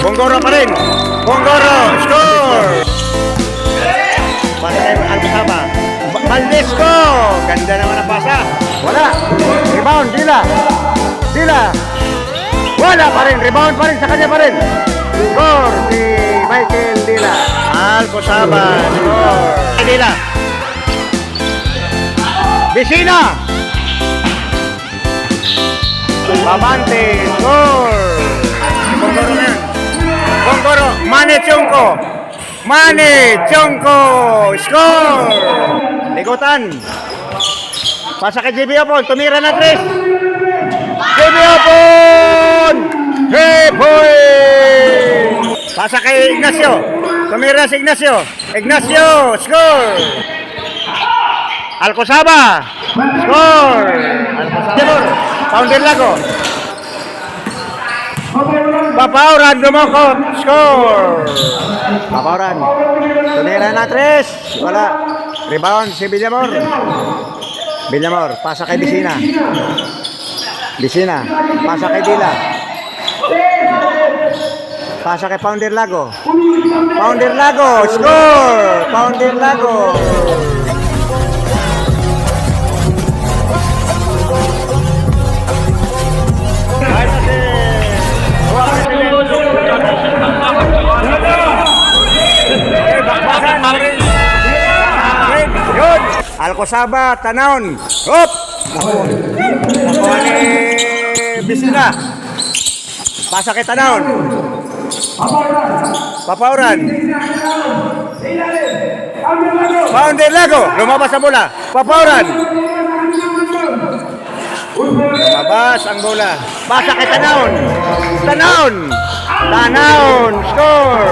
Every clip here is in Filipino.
Bonggoro pa rin. Bonggoro, score! Pasa kay Alcaba. Valdesco! Ganda naman ang pasa. Wala. Rebound, Dila. Dila. Wala pa rin. Rebound pa rin. Sa kanya pa rin. Score si Michael Dila. Alcaba. Score. Dila. Vicina. Babante. Score. Bonggoro na yan. Bonggoro. Mane Chongko. Mane Chongko. Score. Ligutan. Pasa kay JB Opon. Tumira na 3. JB Opon. Hey boy. Pasa kay Ignacio. Tumira si Ignacio. Ignacio. Score. Alcosaba. Score. Alcosaba. Founder Lago. Papauran dumokot. Score. Papauran. Tumira na 3. Wala. Rebound si Villamor. Villamor. Pasa kay Vicina. Vicina. Pasa kay Dila. Pasa kay Founder Lago. Founder Lago. Score. Founder Lago. Alcosaba, Tanaon. Hop! Nakuha ni Vicina. Pasa kay Tanaon. Papauran. Founder Lago. Lumabas ang bola. Papauran. Lumabas ang bola. Pasa kay Tanaon. Tanaon. Tanaon. Score.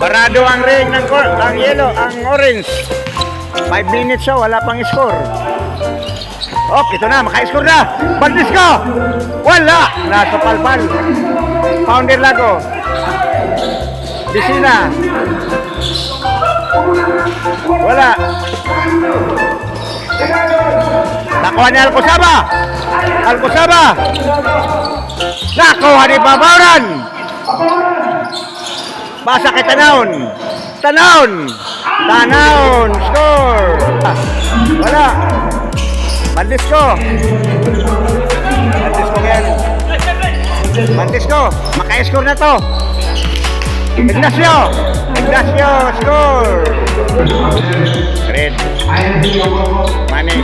Barado ang ring ng ang yellow, ang orange. 5 minutes siya, wala pang score. Oh, ito na, maka-score na. Valdesco! Wala! Nasa palpal. Founder Lago. Vicina. Wala. Nakuha ni Alcosaba. Alcosaba. Nakuha ni Papauran. Pasa kay Tanaon. Tanaon. Tanaon. Score. Wala. Valdesco. Valdesco yan. Valdesco. Maka-score na to. Ignacio. Ignacio. Score. Red. Mane.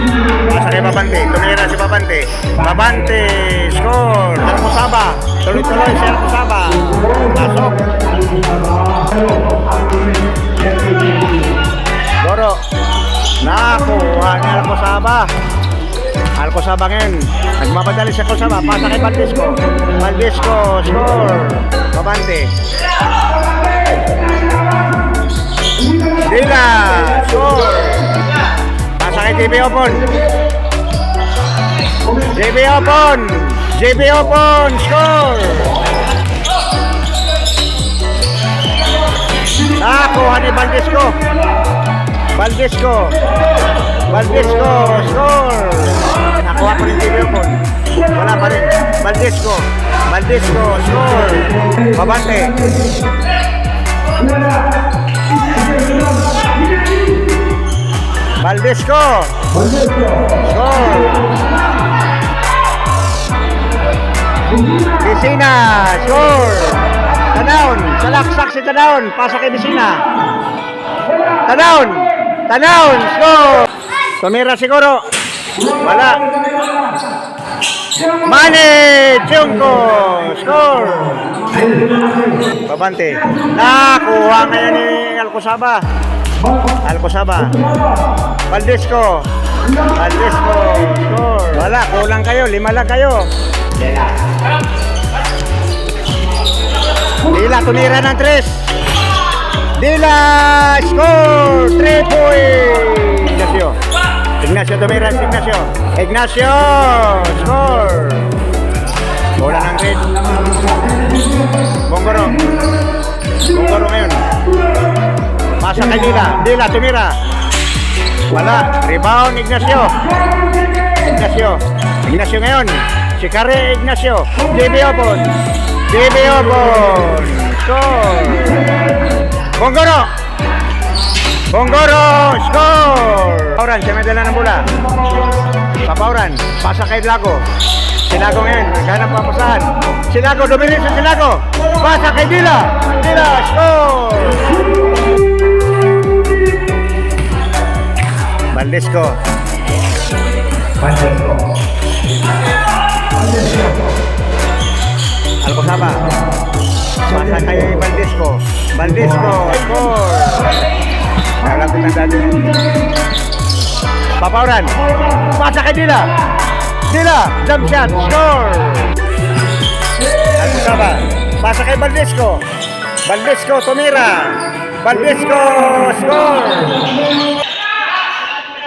Pasa kay Babante. Tumira si Babante. Babante. Score. Alcosaba. Tuloy-tuloy si Alcosaba. Pasok. Goro. Nakuha ni Alcosaba. Alcosaba ngayon. Nagmamadali si Alcosaba. Pasa kay Valdesco. Valdesco. Score. Babante. Dila. Score. Pasa kay JB Opon. JB Opon. JB Opon. Score. Nakuha ni Valdesco. Valdesco. Valdesco. Score. Nakuha pa rin JB Opon. Wala pa rin. Valdesco. Valdesco. Score. Babante. Valdesco. Score. Vicina. Score. Tanaon. Salaksak si Tanaon. Pasa kay Vicina. Tanaon. Tanaon. Score. Tumira siguro. Wala. Mane Chongko. Score. Babante. Nakuha ngayon ni Alcosaba. Alcosaba. Valdesco. Valdesco. Score. Wala. Kulang kayo. 5 lang kayo. Dila tumira ng 3. Dila score 3 point. Ignacio. Ignacio tumira si Ignacio. Ignacio score. Bola ng red. Bonggoro. Bonggoro ngayon. Pasa kay Dila. Dila tumira. Wala. Rebound Ignacio. Ignacio. Ignacio ngayon. Si Kare Ignacio. JB Opon. JB Opon. score. Bonggoro. Bonggoro, score. Pauran, siya may dala ng bola. Papauran, pasa kay Lago. Silago ngayon, naghanap papasahan. Silago, dominate sa Silago. Pasa kay Dila. Dila, score. Valdesco. Alcosaba. Pasa kay Valdesco. Valdesco, score. Nalapit ang dati. Papauran. Pasa kay Dila. Dila, jump shot, score. Alcosaba. Pasa kay Valdesco. Valdesco, tumira. Valdesco, score.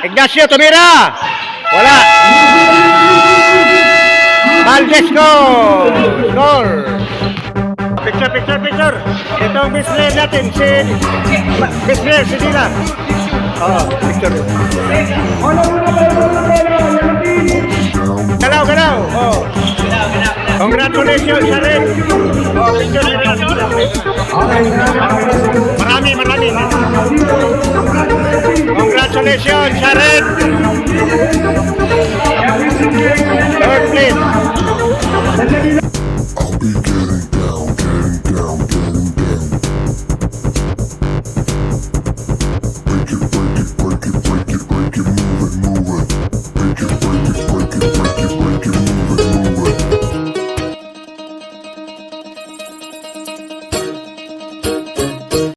Ignacio, tumira. Wala. Valdesco, score. Picture, picture, picture. Ito ang best player natin, best player, si Dila. Oo, picture. Galaw, galaw. Oh. Congratulations, Sharon. Oh, picture. Marami, marami. Congratulations, Sharon.